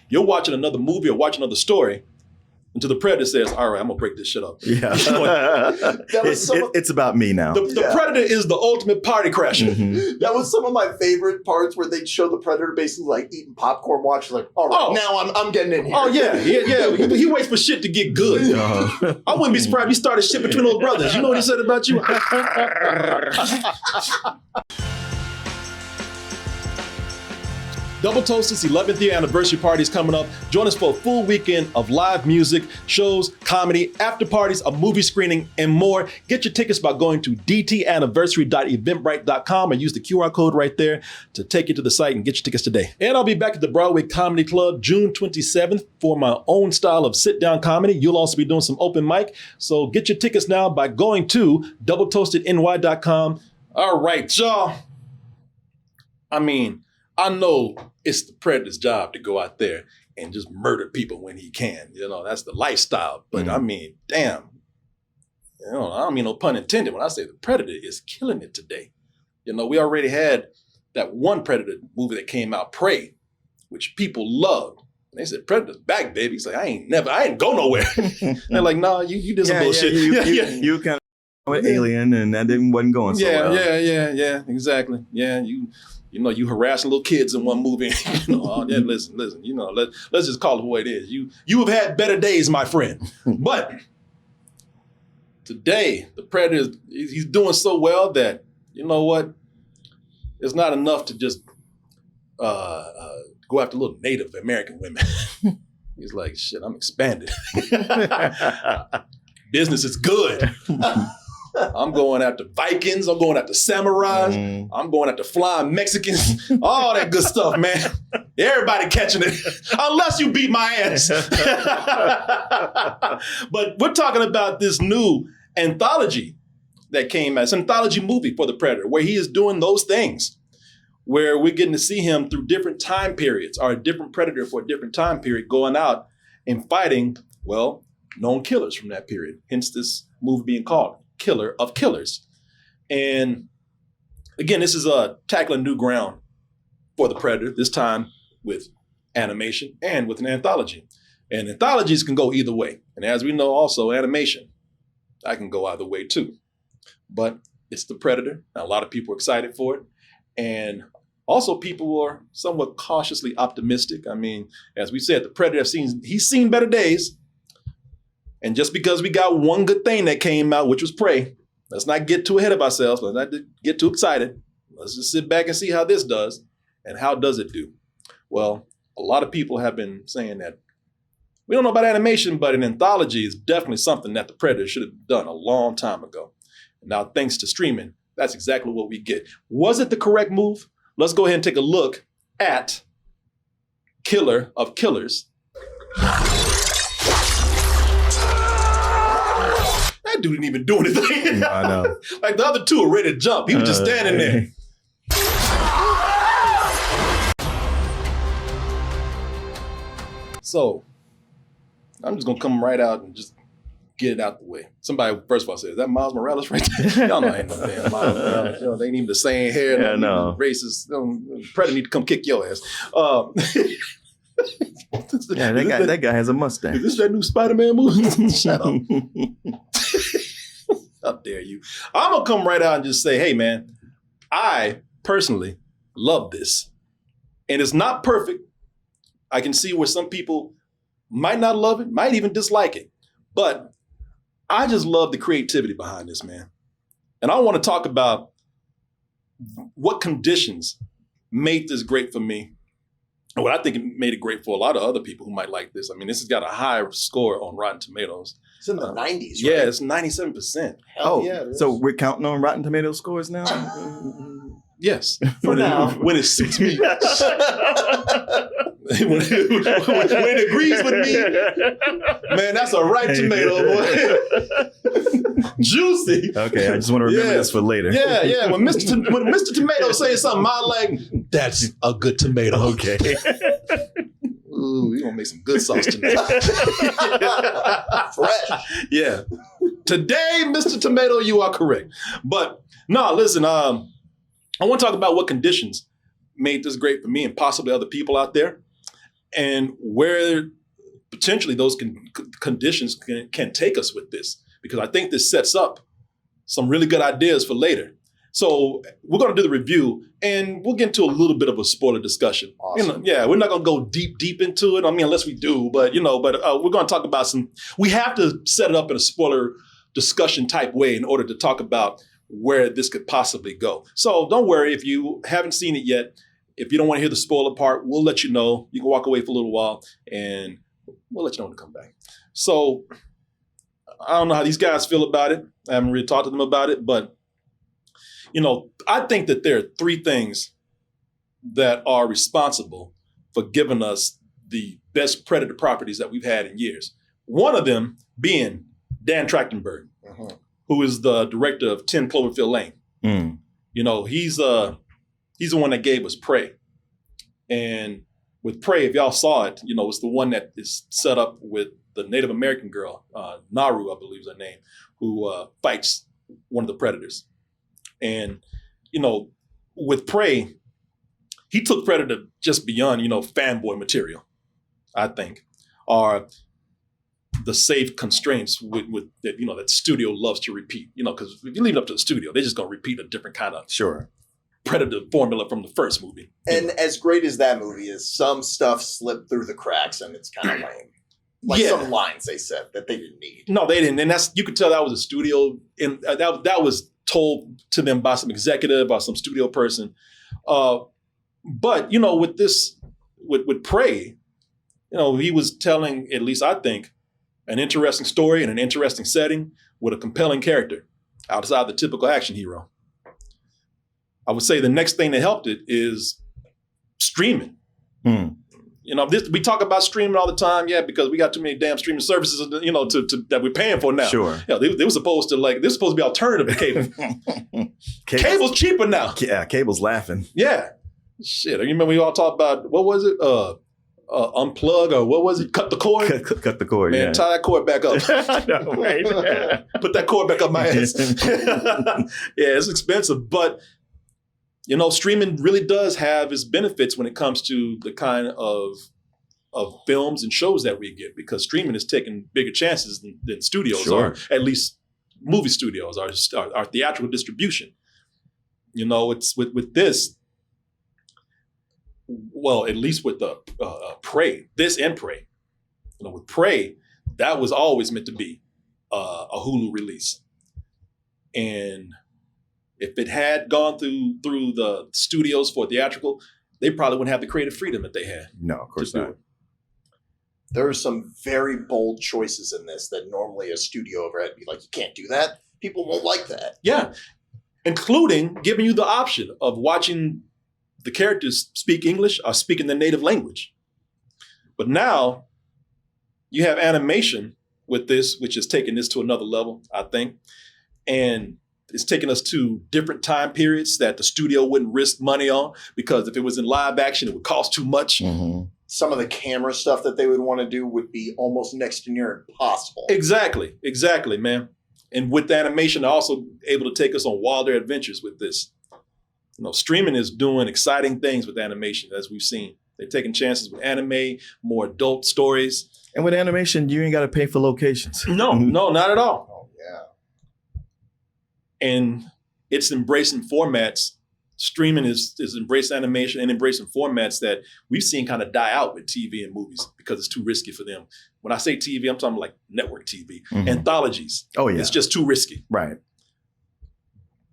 You're watching another movie or watching another story until the Predator says, all right, I'm going to break this shit up. Yeah. It's about me now. The Predator is the ultimate party crasher. Mm-hmm. That was some of my favorite parts where they'd show the Predator basically like eating popcorn, watching like, all right, now I'm getting in here. Oh, yeah. He waits for shit to get good. I wouldn't be surprised if he started shit between those brothers. You know what he said about you? Double Toasted's 11th year anniversary party is coming up. Join us for a full weekend of live music, shows, comedy, after parties, a movie screening, and more. Get your tickets by going to dtanniversary.eventbrite.com and use the QR code right there to take you to the site and get your tickets today. And I'll be back at the Broadway Comedy Club June 27th for my own style of sit-down comedy. You'll also be doing some open mic. So get your tickets now by going to doubletoastedny.com. All right, y'all. I know it's the Predator's job to go out there and just murder people when he can. You know, that's the lifestyle. But damn. You know, I don't mean no pun intended when I say the Predator is killing it today. You know, we already had that one Predator movie that came out, Prey, which people loved. And they said, Predator's back, baby. He's like, I ain't go nowhere. They're like, no, you did some bullshit. You kind of with Alien and that wasn't going so well. Yeah, exactly. Yeah, you know, you harassing little kids in one movie. Listen. You know, let's just call it what it is. You have had better days, my friend. But today, the Predator, he's doing so well that, you know what? It's not enough to just go after little Native American women. He's like, shit, I'm expanded. Business is good. I'm going after Vikings. I'm going after samurais. I'm going after flying Mexicans. All that good stuff, man. Everybody catching it. Unless you beat my ass. But we're talking about this new anthology that came out. It's an anthology movie for the Predator where he is doing those things, where we're getting to see him through different time periods, or a different Predator for a different time period going out and fighting, well, known killers from that period. Hence this movie being called Killer of Killers. And again, this is tackling new ground for the Predator, this time with animation and with an anthology. And anthologies can go either way. And as we know also, animation, that can go either way too. But it's the Predator. Now, a lot of people are excited for it. And also people are somewhat cautiously optimistic. I mean, as we said, the Predator, he's seen better days. And just because we got one good thing that came out, which was Prey, let's not get too ahead of ourselves. Let's not get too excited. Let's just sit back and see how this does. And how does it do? Well, a lot of people have been saying that we don't know about animation, but an anthology is definitely something that the Predator should have done a long time ago. And now, thanks to streaming, that's exactly what we get. Was it the correct move? Let's go ahead and take a look at Killer of Killers. That dude didn't even do anything. I know. Like the other two were ready to jump. He was just standing there. So, I'm just going to come right out and just get it out the way. Somebody, first of all, said, is that Miles Morales right there? Y'all know I ain't no damn Miles Morales. You know, they ain't even the same hair. Yeah, no. Racist. Predator need to come kick your ass. Yeah, that guy has a Mustang. Is this that new Spider-Man movie? Shut up. How dare you? I'm going to come right out and just say, hey, man, I personally love this. And it's not perfect. I can see where some people might not love it, might even dislike it. But I just love the creativity behind this, man. And I want to talk about what conditions made this great for me. And what I think it made it great for a lot of other people who might like this. I mean, this has got a high score on Rotten Tomatoes. It's in the 90s, right? Yeah, it's 97%. Oh, yeah, so we're counting on Rotten Tomatoes scores now? Yes. For now. When it suits me. when it agrees with me, man, that's a right tomato, boy. Juicy. Okay, I just want to remember this for later. Yeah. When Mr. Tomato says something, I like, that's a good tomato. Okay. Ooh, we're going to make some good sauce tonight. Fresh. Yeah. Today, Mr. Tomato, you are correct. But no, listen, I want to talk about what conditions made this great for me and possibly other people out there. and where potentially those conditions can take us with this, because I think this sets up some really good ideas for later. So we're going to do the review, and we'll get into a little bit of a spoiler discussion. Awesome. We're not going to go deep into it. I mean, unless we do, but we're going to talk about we have to set it up in a spoiler discussion type way in order to talk about where this could possibly go. So don't worry if you haven't seen it yet. If you don't want to hear the spoiler part, we'll let you know. You can walk away for a little while, and we'll let you know when to come back. So I don't know how these guys feel about it. I haven't really talked to them about it, but I think that there are three things that are responsible for giving us the best Predator properties that we've had in years. One of them being Dan Trachtenberg, who is the director of 10 Cloverfield Lane. Mm. He's the one that gave us Prey. And with Prey, if y'all saw it, it's the one that is set up with the Native American girl, Naru, I believe is her name, who fights one of the Predators. And, with Prey, he took Predator just beyond, fanboy material, I think, or the safe constraints with that, that studio loves to repeat, because if you leave it up to the studio, they're just going to repeat a different kind of Predator formula from the first movie. And as great as that movie is, some stuff slipped through the cracks and it's kind of lame. Like some lines they said that they didn't need. No, they didn't. And you could tell that was a studio, and that was told to them by some executive or some studio person. But, with this, with Prey, he was telling, at least I think, an interesting story and an interesting setting with a compelling character outside the typical action hero. I would say the next thing that helped it is streaming. We talk about streaming all the time, because we got too many damn streaming services, that we're paying for now. Sure. They were supposed to they're supposed to be alternative to cable. Cable's cheaper now. Yeah, cable's laughing. Yeah. Shit. I remember we all talked about, what was it? Unplug, or what was it? Cut the cord? Cut the cord, Man, tie that cord back up. I know, right? Put that cord back up my ass. It's expensive, but streaming really does have its benefits when it comes to the kind of films and shows that we get, because streaming is taking bigger chances than studios, or at least movie studios, our theatrical distribution. It's with this, well, at least with the Prey, this and Prey. With Prey, that was always meant to be a Hulu release. And if it had gone through the studios for theatrical, they probably wouldn't have the creative freedom that they had. No, of course not. There are some very bold choices in this that normally a studio overhead would be like, you can't do that. People won't like that. Yeah, including giving you the option of watching the characters speak English or speak in their native language. But now you have animation with this, which has taken this to another level, I think. And it's taken us to different time periods that the studio wouldn't risk money on, because if it was in live action, it would cost too much. Mm-hmm. Some of the camera stuff that they would want to do would be almost next to near impossible. Exactly, man. And with the animation, they're also able to take us on wilder adventures with this. Streaming is doing exciting things with animation, as we've seen. They're taking chances with anime, more adult stories. And with animation, you ain't got to pay for locations. No, not at all. Oh, yeah. And it's embracing formats. Streaming is embracing animation and embracing formats that we've seen kind of die out with TV and movies because it's too risky for them. When I say TV, I'm talking like network TV. Mm-hmm. Anthologies. Oh, yeah. It's just too risky. Right.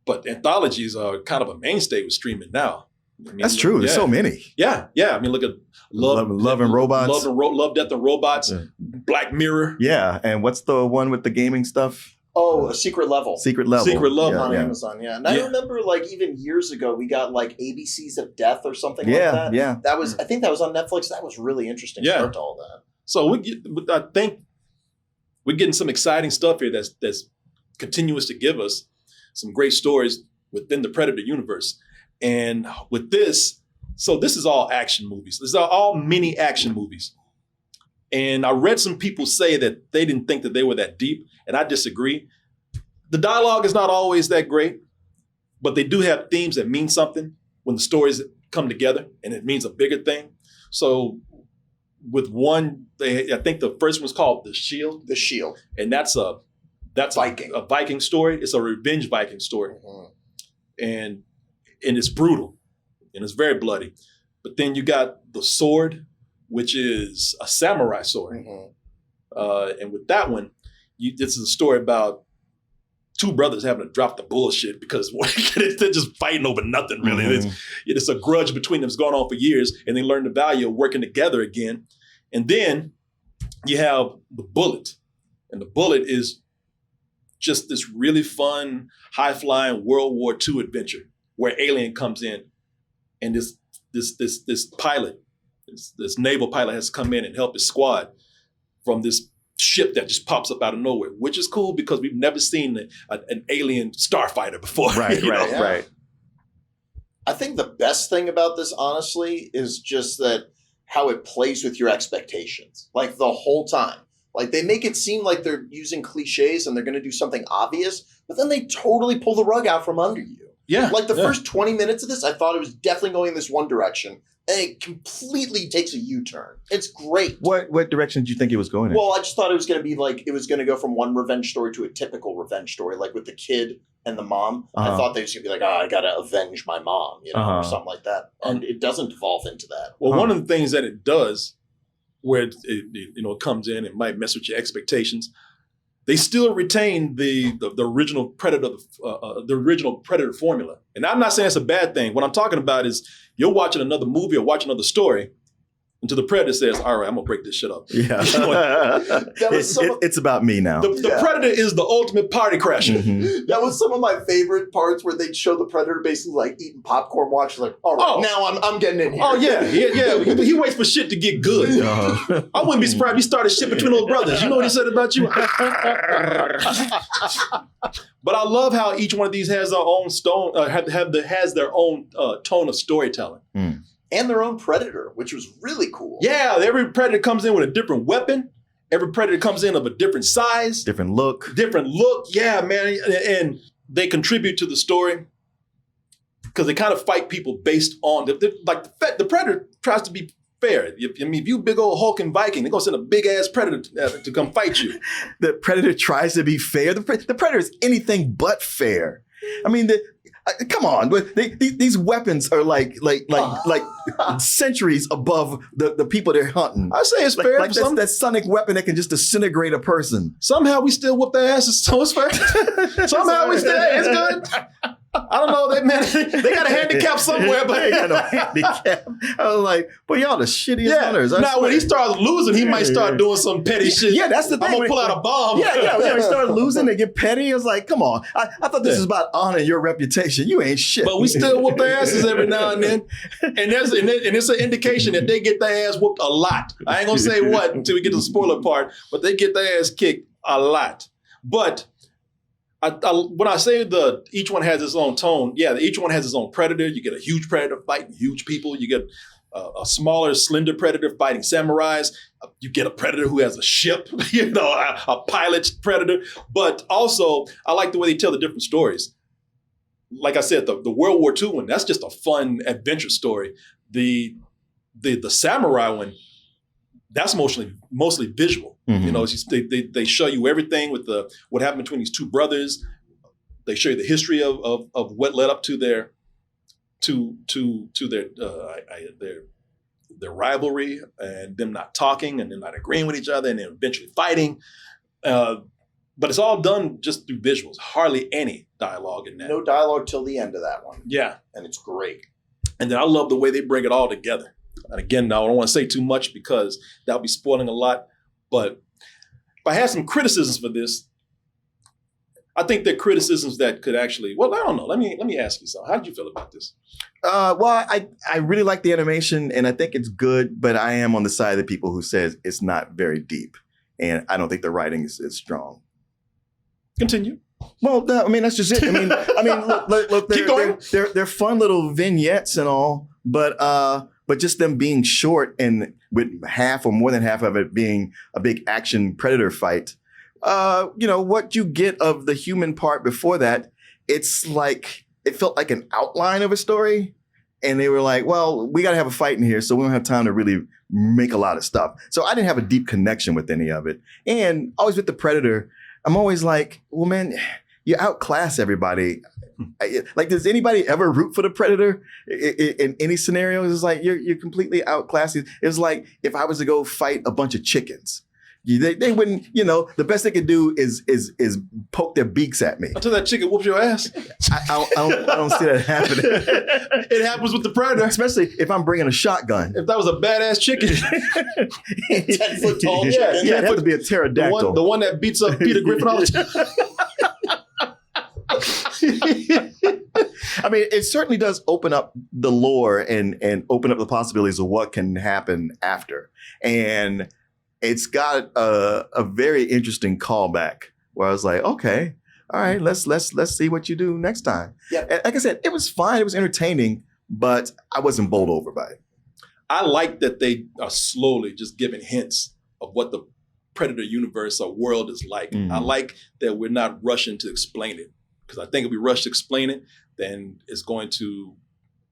But anthologies are kind of a mainstay with streaming now. That's true. There's so many. Yeah. I mean, look at Love and Robots. Love, Death, and Robots. Yeah. Black Mirror. Yeah. And what's the one with the gaming stuff? Oh, A Secret Level. Secret Level on Amazon. Yeah. And I remember even years ago, we got ABCs of Death or something like that. Yeah. That was, I think that was on Netflix. That was really interesting start to all that. So I think we're getting some exciting stuff here that's continuous to give us some great stories within the Predator universe. And with this, so this is all action movies. These are all mini action movies. And I read some people say that they didn't think that they were that deep, and I disagree. The dialogue is not always that great, but they do have themes that mean something when the stories come together, and it means a bigger thing. So with one, I think the first one's called The Shield. The Shield. And that's Viking. A Viking story. It's a revenge Viking story. And it's brutal. And it's very bloody. But then you got The Sword, which is a samurai sword. And with that one, this is a story about two brothers having to drop the bullshit because they're just fighting over nothing, really. It's a grudge between them that's gone on for years, and they learn the value of working together again. And then you have The Bullet. And The Bullet is just this really fun, high-flying World War II adventure where Alien comes in, and this pilot, this naval pilot has come in and help his squad from this ship that just pops up out of nowhere, which is cool because we've never seen an alien starfighter before. Right. I think the best thing about this, honestly, is just that how it plays with your expectations, like the whole time. Like they make it seem like they're using cliches and they're going to do something obvious, but then they totally pull the rug out from under you. Yeah. Like the first 20 minutes of this, I thought it was definitely going in this one direction. And it completely takes a U-turn. It's great. What direction did you think it was going in? Well, I just thought it was going to be like, it was going to go from one revenge story to a typical revenge story, like with the kid and the mom. I thought they was going to be like, I got to avenge my mom, or something like that. And it doesn't devolve into that. Well, one of the things that it does, where it comes in and might mess with your expectations, they still retain the original Predator, the original Predator formula. And I'm not saying it's a bad thing. What I'm talking about is you're watching another movie or watching another story until the Predator says, all right, I'm going to break this shit up. Yeah. It's about me now. The Predator is the ultimate party crasher. That was some of my favorite parts where they'd show the Predator basically like eating popcorn, watching like, all right, now I'm getting in here. Oh, yeah. He waits for shit to get good. I wouldn't be surprised if he started shit between those brothers. You know what he said about you? But I love how each one of these has their own has their own tone of storytelling. And their own Predator, which was really cool. Yeah, every Predator comes in with a different weapon. Every Predator comes in of a different size. Different look. Yeah, man. And they contribute to the story because they kind of fight people based on, the Predator tries to be fair. If you big old hulking Viking, they're going to send a big-ass Predator to come fight you. The Predator tries to be fair. The Predator is anything but fair. I mean, come on, these weapons are like centuries above the people they're hunting. I say it's fair. Like that sonic weapon that can just disintegrate a person. Somehow we still whoop their asses, so it's fair. Somehow we still, it's good. I don't know, they got a handicap somewhere, but they got no handicap. I was like, but y'all the shittiest hunters. Now when he starts losing, he might start doing some petty shit. Yeah, that's the thing. I'm gonna pull out a bomb. Yeah. He started losing, they get petty. I was like, come on. I thought this was about honoring your reputation. You ain't shit. But we still whoop their asses every now and then. And it's an indication that they get their ass whooped a lot. I ain't gonna say what until we get to the spoiler part, but they get their ass kicked a lot. But when I say each one has its own tone, each one has its own Predator. You get a huge Predator fighting huge people. You get a smaller, slender Predator fighting samurais. You get a Predator who has a ship, a pilot Predator. But also, I like the way they tell the different stories. Like I said, the World War II one, that's just a fun adventure story. The samurai one, that's mostly visual. They show you everything with what happened between these two brothers. They show you the history of what led up to their rivalry and them not talking and them not agreeing with each other and then eventually fighting. But it's all done just through visuals. Hardly any dialogue in that. No dialogue till the end of that one. Yeah, and it's great. And then I love the way they bring it all together. And again, I don't want to say too much because that'll be spoiling a lot. But if I had some criticisms for this, I think they're criticisms that could actually, I don't know. Let me ask you something. How did you feel about this? I really like the animation and I think it's good, but I am on the side of the people who says it's not very deep. And I don't think the writing is strong. Continue. Well, that's just it. I mean, look, Keep going. They're fun little vignettes and all, but just them being short and with half or more than half of it being a big action Predator fight, what you get of the human part before that, it's like, it felt like an outline of a story. And they were like, well, we got to have a fight in here, so we don't have time to really make a lot of stuff. So I didn't have a deep connection with any of it. And always with the Predator, I'm always like, well, man, you outclass everybody. Like, does anybody ever root for the Predator in any scenario? It's like you're completely outclassed. It's like if I was to go fight a bunch of chickens. They wouldn't, the best they could do is poke their beaks at me. Until that chicken whoops your ass. I don't see that happening. It happens with the Predator. Especially if I'm bringing a shotgun. If that was a badass chicken. 10-foot tall chicken. Yeah, it had to be a pterodactyl. The one that beats up Peter Griffin all the time. I mean, it certainly does open up the lore and open up the possibilities of what can happen after. And it's got a very interesting callback where I was like, okay, all right, let's see what you do next time. Yeah. And like I said, it was fine. It was entertaining, but I wasn't bowled over by it. I like that they are slowly just giving hints of what the Predator universe or world is like. I like that we're not rushing to explain it, because I think if we rush to explain it, then it's going to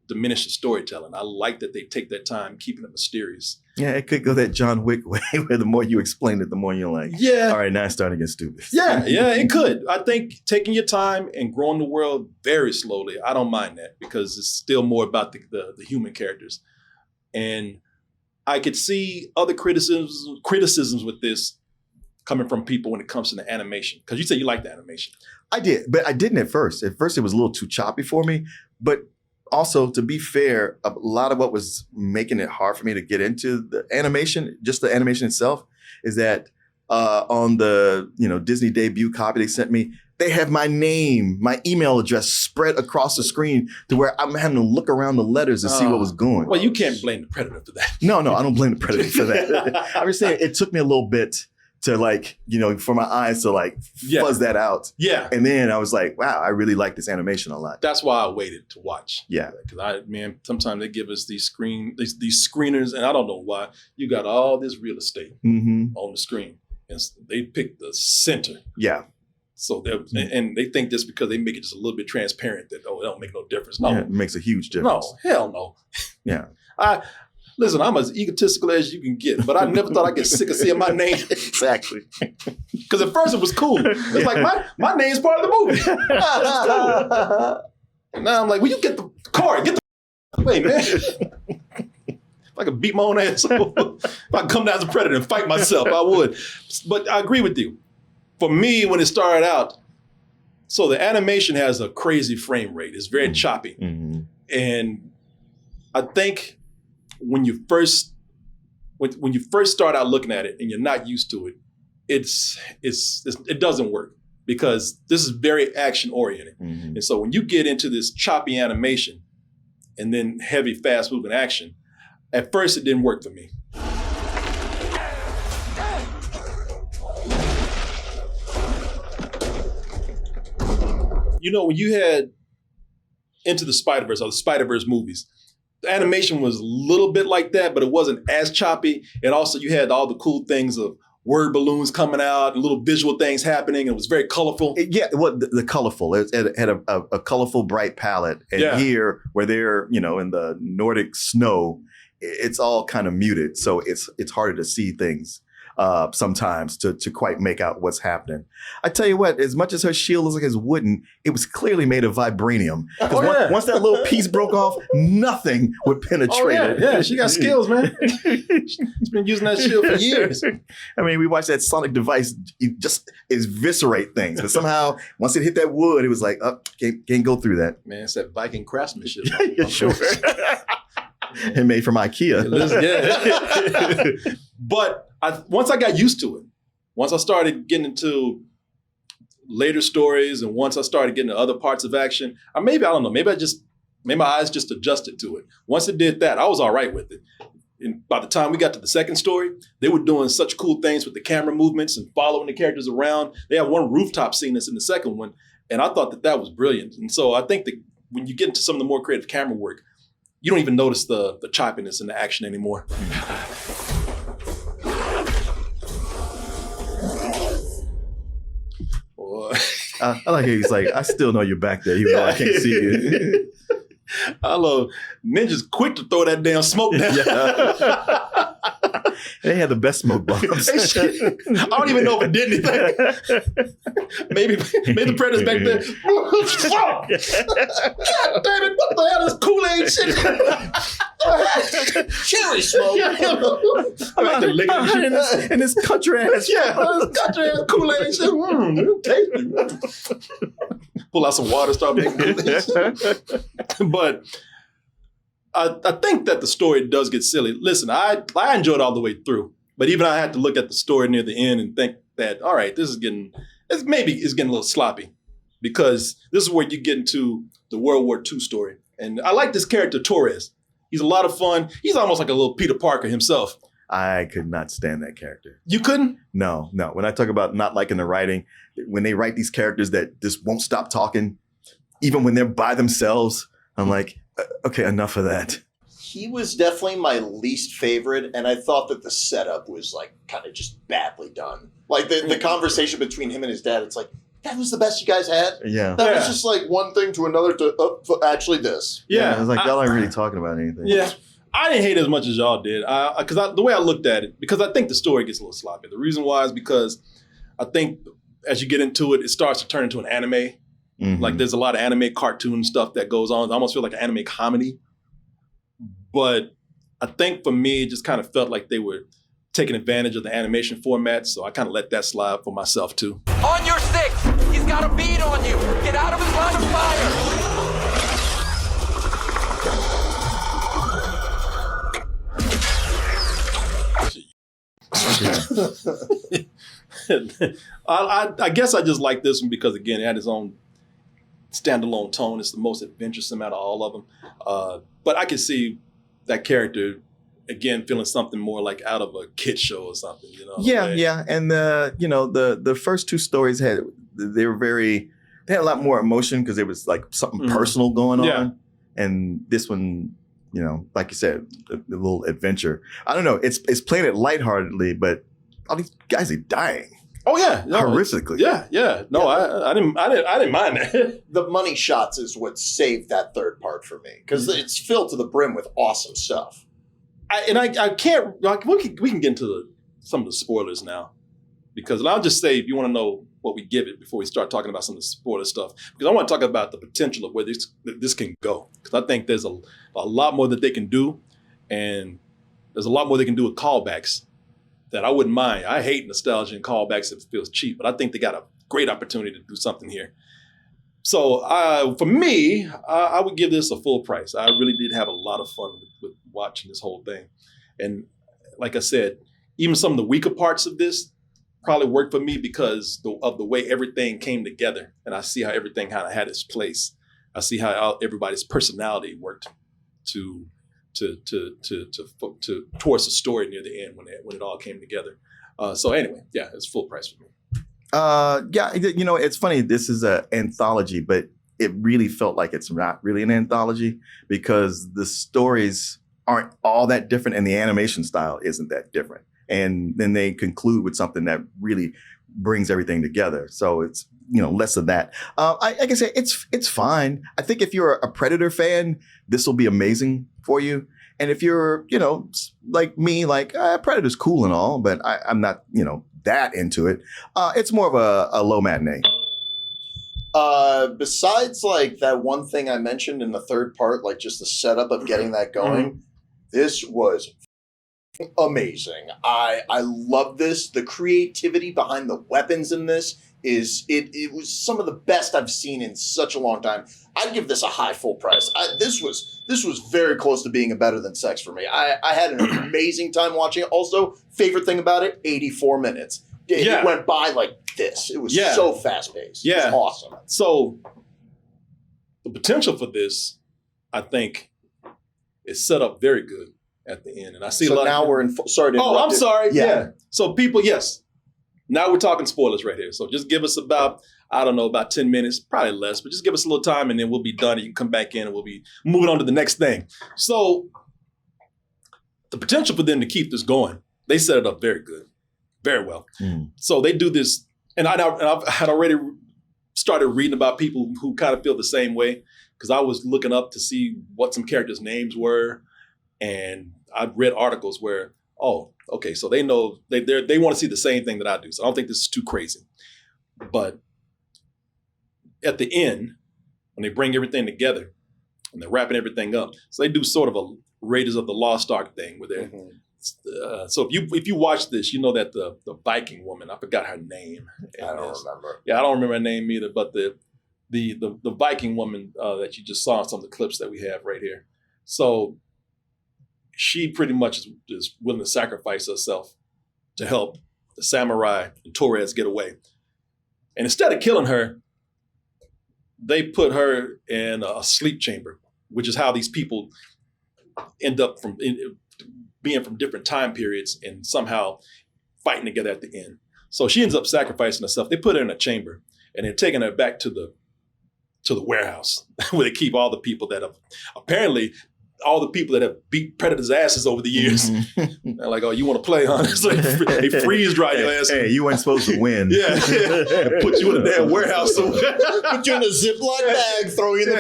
diminish the storytelling. I like that they take that time keeping it mysterious. Yeah, it could go that John Wick way where the more you explain it, the more you're like, all right, now it's starting to get stupid. Yeah, it could. I think taking your time and growing the world very slowly, I don't mind that, because it's still more about the human characters. And I could see other criticisms with this coming from people when it comes to the animation. Because you said you like the animation. I did, but I didn't at first. At first, it was a little too choppy for me. But also, to be fair, a lot of what was making it hard for me to get into the animation, just the animation itself, is that on the Disney debut copy they sent me, they have my name, my email address spread across the screen to where I'm having to look around the letters to see what was going. Well, you can't blame the Predator for that. No, I don't blame the Predator for that. I'm just saying it took me a little bit to for my eyes to fuzz that out. Yeah. And then I was like, wow, I really like this animation a lot. That's why I waited to watch. Yeah. Because sometimes they give us these screeners, and I don't know why. You got all this real estate on the screen, and they pick the center. Yeah. So and they think just because they make it just a little bit transparent that, it don't make no difference. No. Yeah, it makes a huge difference. No, hell no. Yeah. Listen, I'm as egotistical as you can get, but I never thought I'd get sick of seeing my name. Exactly. Because at first it was cool. It's like, my name's part of the movie. It's cool. And now I'm like, well, you get the car. Get the way, man. If I could beat my own ass, if I could come down as a Predator and fight myself, I would. But I agree with you. For me, when it started out, so the animation has a crazy frame rate. It's very choppy. And I think when you first start out looking at it and you're not used to it, it doesn't work, because this is very action oriented. And so when you get into this choppy animation and then heavy, fast moving action, at first it didn't work for me. When you had Into the Spider-Verse or the Spider-Verse movies, the animation was a little bit like that, but it wasn't as choppy. And also you had all the cool things of word balloons coming out and little visual things happening. It was very colorful. Yeah, well, the colorful. It had a colorful, bright palette. And here, where they're, in the Nordic snow, it's all kind of muted. So it's harder to see things sometimes to quite make out what's happening. I tell you what, as much as her shield looks like it's wooden, it was clearly made of vibranium. Once that little piece broke off, nothing would penetrate it. Yeah, she got skills, man. She's been using that shield for years. I mean, we watched that sonic device just eviscerate things, but somehow once it hit that wood, it was like, can't go through that. Man, it's that Viking craftsmanship. Yeah, sure. And made from IKEA. Yeah. But once I got used to it, once I started getting into later stories, and once I started getting to other parts of action, maybe my eyes just adjusted to it. Once it did that, I was all right with it. And by the time we got to the second story, they were doing such cool things with the camera movements and following the characters around. They have one rooftop scene that's in the second one, and I thought that was brilliant. And so I think that when you get into some of the more creative camera work, you don't even notice the choppiness in the action anymore. I like how he's like, I still know you're back there, even though I can't see you. I love Ninja's quick to throw that damn smoke down. Yeah. They had the best smoke bombs. I don't even know if it did anything. maybe the Predator's back there. God damn it! What the hell is Kool-Aid shit? Cherry smoke. I like to lick it. And this country ass. Yeah, this country ass Kool-Aid shit. Tasty. Pull out some water, start making Kool-Aid shit. But I think that the story does get silly. Listen, I enjoyed all the way through, but even I had to look at the story near the end and think that, all right, it's getting a little sloppy, because this is where you get into the World War II story. And I like this character, Torres. He's a lot of fun. He's almost like a little Peter Parker himself. I could not stand that character. You couldn't? No. When I talk about not liking the writing, when they write these characters that just won't stop talking, even when they're by themselves, I'm like, okay, enough of that. He was definitely my least favorite, and I thought that the setup was like kind of just badly done. Like the conversation between him and his dad, it's like, that was the best you guys had? Yeah. That was just like one thing to another to actually this. Yeah. I was like, y'all aren't really talking about anything. Yeah. I didn't hate it as much as y'all did, because the way I looked at it, because I think the story gets a little sloppy. The reason why is because I think as you get into it, it starts to turn into an anime. Mm-hmm. Like there's a lot of anime cartoon stuff that goes on. I almost feel like an anime comedy. But I think for me, it just kind of felt like they were taking advantage of the animation format. So I kind of let that slide for myself too. On your six! He's got a bead on you! Get out of his line of fire! I guess I just like this one because, again, it had its own standalone tone. It's the most adventuresome out of all of them. But I can see that character, again, feeling something more like out of a kid show or something. You know? Yeah. And the first two stories had a lot more emotion because there was like something personal going on. Yeah. And this one, like you said, a little adventure. I don't know. It's playing it lightheartedly, but all these guys are dying. Oh yeah, horrifically. Yeah. No, I didn't mind that. The money shots is what saved that third part for me because it's filled to the brim with awesome stuff. I can't. Like, we can get into some of the spoilers now, because I'll just say if you want to know what we give it before we start talking about some of the spoiler stuff, because I want to talk about the potential of where this can go, because I think there's a lot more that they can do, and there's a lot more they can do with callbacks that I wouldn't mind. I hate nostalgia and callbacks if it feels cheap, but I think they got a great opportunity to do something here. So for me, I would give this a full price. I really did have a lot of fun with watching this whole thing. And like I said, even some of the weaker parts of this probably worked for me because of the way everything came together. And I see how everything kind of had its place. I see how everybody's personality worked towards the story near the end when it all came together. So anyway, yeah, it's full price for me. It's funny. This is an anthology, but it really felt like it's not really an anthology because the stories aren't all that different and the animation style isn't that different. And then they conclude with something that really brings everything together. So it's, less of that. I can say it's fine. I think if you're a Predator fan, this will be amazing for you. And if you're, like me, like Predator's cool and all, but I'm not, that into it. It's more of a low matinee. Besides like that one thing I mentioned in the third part, like just the setup of getting that going, this was amazing. I love this. The creativity behind the weapons in this it was some of the best I've seen in such a long time. I'd give this a high full price. This was very close to being a better than sex for me. I had an amazing time watching it. Also, favorite thing about it, 84 minutes. It went by like this. It was so fast paced. Yeah. It was awesome. So the potential for this, I think, is set up very good at the end. And I see a lot now we're in sorry to interrupt. Oh, I'm sorry. Yeah. So people, yes. Now we're talking spoilers right here. So just give us about 10 minutes, probably less, but just give us a little time and then we'll be done. And you can come back in and we'll be moving on to the next thing. So the potential for them to keep this going, they set it up very good, very well. So they do this, and I had already started reading about people who kind of feel the same way, because I was looking up to see what some characters' names were, and I've read articles where, oh, okay, so they know they want to see the same thing that I do. So I don't think this is too crazy. But at the end, when they bring everything together and they're wrapping everything up, so they do sort of a Raiders of the Lost Ark thing where they're. So if you watch this, you know that the Viking woman, I forgot her name. I don't remember. Yeah, I don't remember her name either. But the Viking woman that you just saw in some of the clips that we have right here. So she pretty much is willing to sacrifice herself to help the samurai and Torres get away. And instead of killing her, they put her in a sleep chamber, which is how these people end up being from different time periods and somehow fighting together at the end. So she ends up sacrificing herself. They put her in a chamber and they're taking her back to the warehouse where they keep all the people that have apparently all the people that have beat Predator's asses over the years. Mm-hmm. They're like, oh, you want to play, huh? So they freeze dry your ass. Hey, you weren't supposed to win. Yeah. Put you in a damn warehouse. Put you in a Ziploc bag, throw you in the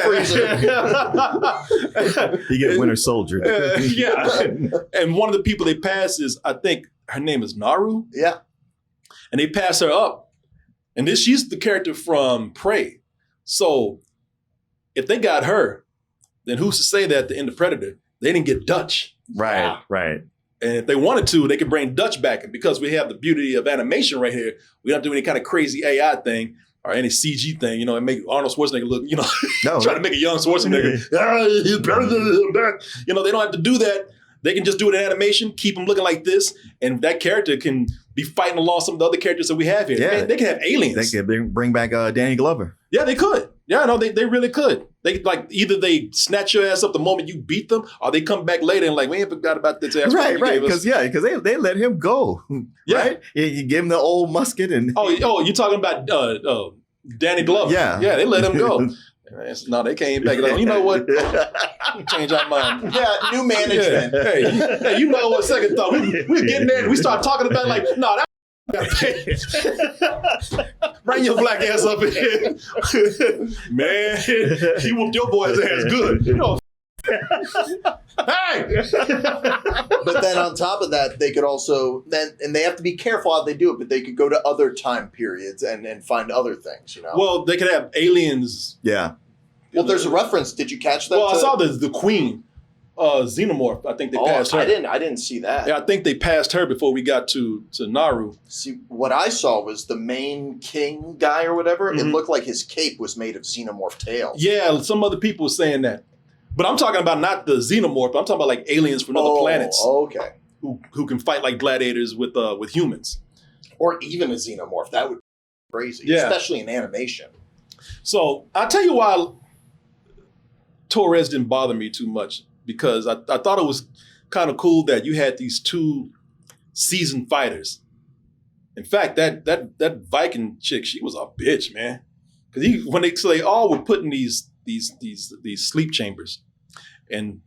freezer. You get Winter Soldier. Yeah. And one of the people they pass is, I think her name is Naru. Yeah. And they pass her up. And she's the character from Prey. So if they got her, then who's to say that at the end of Predator, they didn't get Dutch? Right, right. And if they wanted to, they could bring Dutch back. And because we have the beauty of animation right here, we don't do any kind of crazy AI thing or any CG thing, and make Arnold Schwarzenegger look, try to make a young Schwarzenegger. They don't have to do that. They can just do it in animation, keep them looking like this, and that character can be fighting along some of the other characters that we have here. Yeah. They can have aliens. They could bring back Danny Glover. Yeah, they could. Yeah, no, they really could. They either they snatch your ass up the moment you beat them, or they come back later and we ain't forgot about this ass. Right, because they let him go. Yeah, right? You give him the old musket and you're talking about Danny Glover. Yeah, they let him go. No, they came back. You know what? Change our mind. Yeah, new management. Yeah. Hey, you know what? Second thought. We getting there. We start talking about that. Bring your black ass up in here. Man, he whooped your boy's ass good. Hey! But then on top of that, they could also and they have to be careful how they do it, but they could go to other time periods and find other things, Well, they could have aliens. Yeah. Well, there's a reference. Did you catch that? Well, I saw the queen. Xenomorph. I think they passed her. I didn't see that. Yeah, I think they passed her before we got to Naru. See, what I saw was the main king guy or whatever. Mm-hmm. It looked like his cape was made of xenomorph tails. Yeah, some other people were saying that. But I'm talking about not the xenomorph. I'm talking about aliens from other planets. Okay. Who can fight like gladiators with humans. Or even a xenomorph. That would be crazy. Yeah. Especially in animation. So I'll tell you why Torres didn't bother me too much. Because I thought it was kind of cool that you had these two seasoned fighters. In fact, that Viking chick, she was a bitch, man. Because they all were put in these sleep chambers, and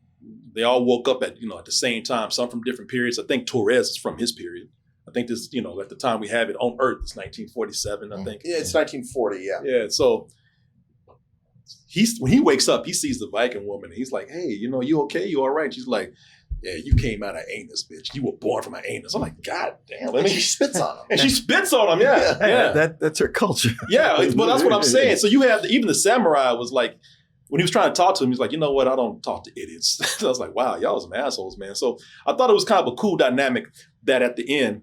they all woke up at the same time. Some from different periods. I think Torres is from his period. I think this at the time we have it on Earth, it's 1947. I think. Yeah, it's 1940. Yeah. Yeah. So. When he wakes up, he sees the Viking woman, and he's like, hey, you okay? You all right? She's like, yeah, you came out of anus, bitch. You were born from an anus. I'm like, God damn. And she spits on him. And she spits on him, yeah. That's her culture. Yeah, but that's what I'm saying. So you have, even the samurai was like, when he was trying to talk to him, he's like, you know what? I don't talk to idiots. So I was like, wow, y'all some assholes, man. So I thought it was kind of a cool dynamic that at the end,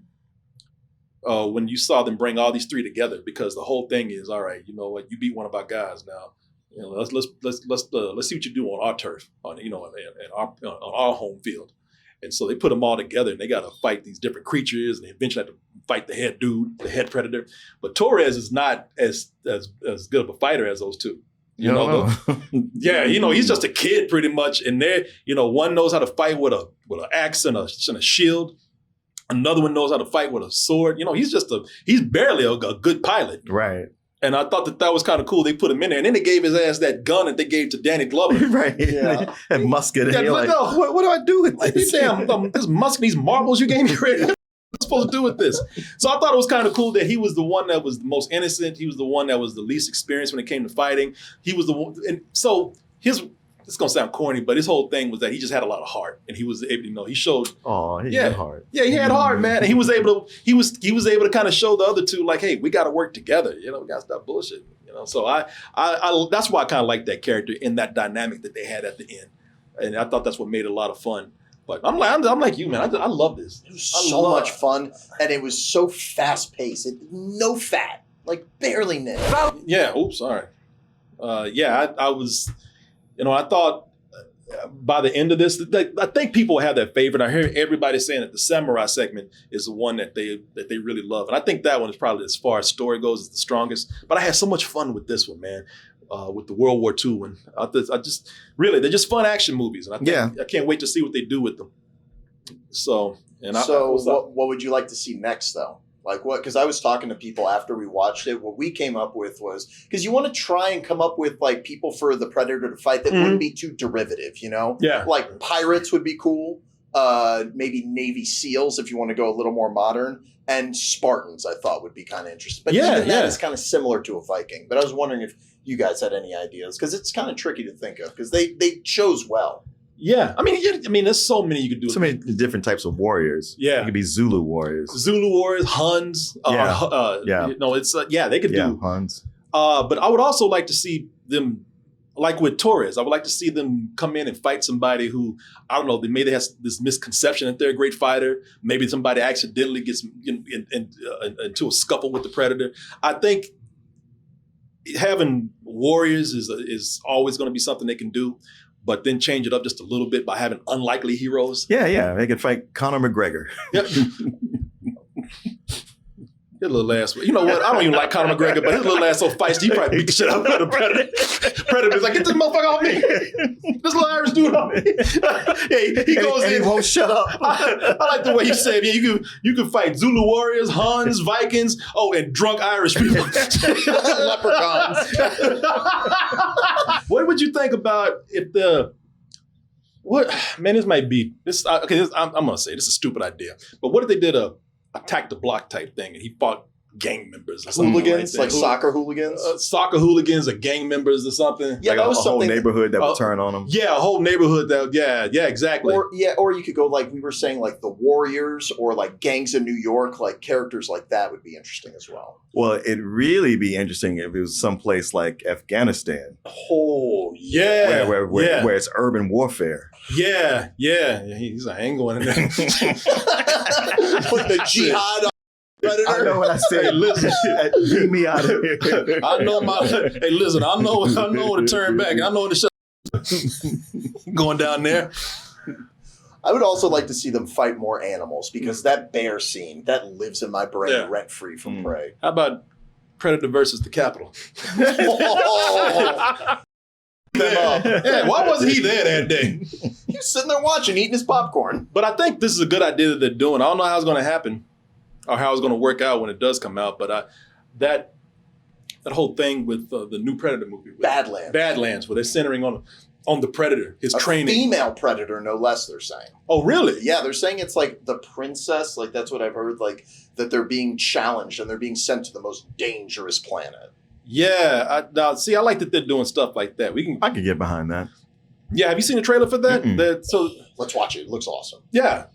when you saw them bring all these three together, because the whole thing is, all right, you know what? You beat one of our guys now. Let's see what you do on our turf, on our home field. And so they put them all together, and they got to fight these different creatures, and they eventually have to fight the head dude, the head predator. But Torres is not as good of a fighter as those two. He's just a kid pretty much. And they, one knows how to fight with an axe and a shield. Another one knows how to fight with a sword. He's barely a good pilot. Right. And I thought that was kind of cool. They put him in there. And then they gave his ass that gun that they gave to Danny Glover. Right. Yeah. And musket. And what do I do with this? This musket, these marbles you gave me right now. What am I supposed to do with this? So I thought it was kind of cool that he was the one that was the most innocent. He was the one that was the least experienced when it came to fighting. He was the one. And so it's gonna sound corny, but his whole thing was that he just had a lot of heart, and he was able, he showed. Oh, he had heart. Yeah, he had heart, man, and he was able to kind of show the other two, like, hey, we got to work together. We got to stop bullshit. So I that's why I kind of like that character in that dynamic that they had at the end, and I thought that's what made it a lot of fun. But I'm like you, man. I love this. It was so much fun, and it was so fast paced. No fat, like barely nip. Yeah. Oops. Sorry. I was. I thought by the end of this, I think people have their favorite. I hear everybody saying that the samurai segment is the one that they really love, and I think that one is probably, as far as story goes, is the strongest. But I had so much fun with this one, man. With the World War II, and I just really, they're just fun action movies, and I can't wait to see what they do with them. So what would you like to see next, though? Like what? Because I was talking to people after we watched it. What we came up with was, because you want to try and come up with like people for the Predator to fight that wouldn't be too derivative, Yeah. Like pirates would be cool. Maybe Navy SEALs if you want to go a little more modern, and Spartans I thought would be kind of interesting. But even that is kind of similar to a Viking. But I was wondering if you guys had any ideas, because it's kind of tricky to think of, because they chose well. Yeah, I mean, there's so many you could do. So many different types of warriors. Yeah, it could be Zulu warriors, Huns. They could do Huns. But I would also like to see them, like with Torres. I would like to see them come in and fight somebody who, I don't know, they maybe has this misconception that they're a great fighter. Maybe somebody accidentally gets into a scuffle with the Predator. I think having warriors is always going to be something they can do. But then change it up just a little bit by having unlikely heroes. Yeah. They could fight Conor McGregor. Yep. His little ass. You know what? I don't even like Conor McGregor, but his little ass so feisty, he probably beat the shit out of the Predator. Predator's like, get this motherfucker off me. This little Irish dude on me. he goes in. He won't shut up. I like the way you said, yeah, you can fight Zulu warriors, Huns, Vikings, and drunk Irish people. Leprechauns. What would you think about if this might be, I'm going to say this is a stupid idea, but what if they did a attack the block type thing and he fought gang members or something hooligans, like soccer hooligans? Soccer hooligans or gang members or something. Yeah, like that was a whole neighborhood that would turn on them. Yeah, a whole neighborhood exactly. Or you could go like we were saying, like the Warriors or like Gangs of New York, like characters like that would be interesting as well. Well, it'd really be interesting if it was someplace like Afghanistan. Oh, yeah. Where it's urban warfare. Yeah. He's like, I ain't going in there. Put the jihad on Predator. I know what I said. Hey, listen, leave me out of here. I know hey, listen, I know when to turn back. I know when to shut. Going down there. I would also like to see them fight more animals, because that bear scene, that lives in my brain rent free from Prey. How about Predator versus the Capitol? Yeah, why wasn't he there that day? He was sitting there watching, eating his popcorn. But I think this is a good idea that they're doing. I don't know how it's going to happen or how it's going to work out when it does come out, but that whole thing with the new Predator movie. Badlands, where they're centering on the Predator, his training. Female Predator, no less, they're saying. Oh, really? Yeah, they're saying it's like the princess, like that's what I've heard, like that they're being challenged and they're being sent to the most dangerous planet. Yeah, I like that they're doing stuff like that. I could get behind that. Yeah, have you seen the trailer for that? Let's watch it. It looks awesome. Yeah.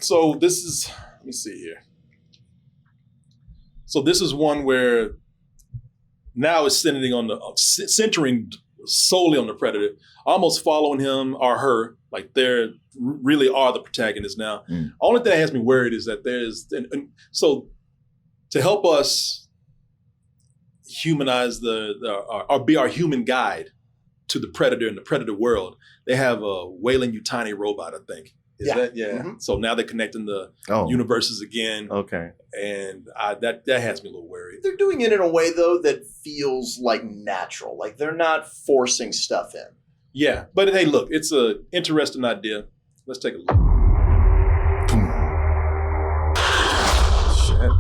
So this is, let me see here. So this is one where now it's centering solely on the Predator, almost following him or her, like they really are the protagonists now. Only thing that has me worried is that so to help us humanize or be our human guide to the Predator and the Predator world, they have a Weyland Yutani robot, I think. Is that? Yeah. Mm-hmm. So now they're connecting the universes again. Okay. And that has me a little worried. They're doing it in a way, though, that feels like natural. Like they're not forcing stuff in. Yeah. But hey, look, it's an interesting idea. Let's take a look. Shit.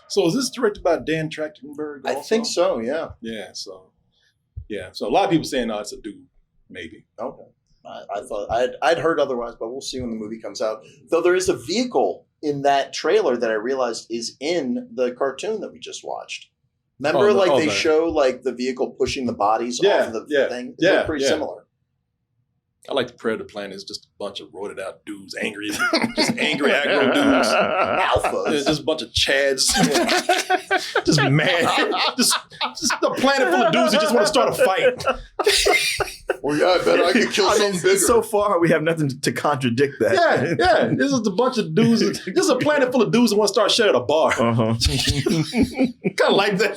So is this directed by Dan Trachtenberg also? I think so, yeah. Yeah, so a lot of people saying, no, it's a dude. maybe. Okay. I thought I'd heard otherwise, but we'll see when the movie comes out. Though there is a vehicle in that trailer that I realized is in the cartoon that we just watched. Remember, they show like the vehicle pushing the bodies off the thing. It looked pretty similar. I like the Predator Planet. It's just a bunch of roided out dudes, angry, just angry aggro dudes, alphas. Just a bunch of chads, just mad. Just a planet full of dudes who just want to start a fight. Well, yeah, I bet I could kill something bigger. So far, we have nothing to contradict that. Yeah. This is a bunch of dudes. This is a planet full of dudes who want to start shit at a bar. Uh-huh. Kind of like that.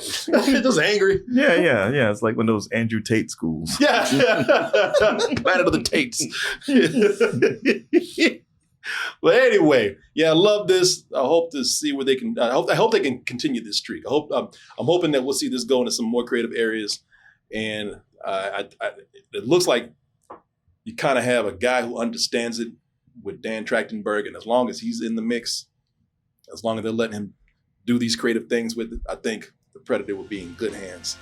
Just angry. Yeah. It's like one of those Andrew Tate schools. Yeah. Planet of the Tates. But anyway, I love this. I hope to see where they can. I hope they can continue this streak. I'm hoping that we'll see this go into some more creative areas, and it looks like you kind of have a guy who understands it with Dan Trachtenberg, and as long as he's in the mix, as long as they're letting him do these creative things with it, I think the Predator will be in good hands.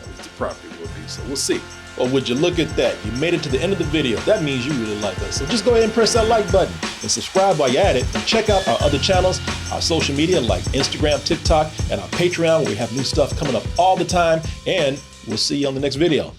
At least the property will be. So we'll see. Or would you look at that? You made it to the end of the video. That means you really like us. So just go ahead and press that like button and subscribe while you're at it. And check out our other channels, our social media like Instagram, TikTok, and our Patreon, where we have new stuff coming up all the time. And we'll see you on the next video.